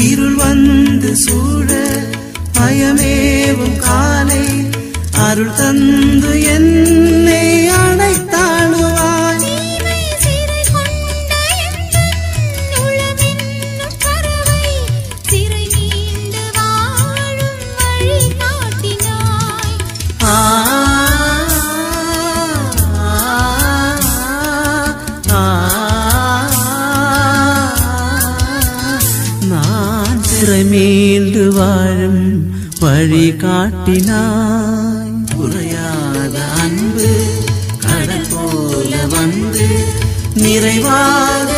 இருள் வந்து சூழ பயமேவும் காலை அருள் தந்து என்னை அணைத்தாளுவாய். நான் சிறை மீண்டு வாழும் வழி காட்டினாய். குறையாத அன்பு கடல் போல வந்து நிறைவாக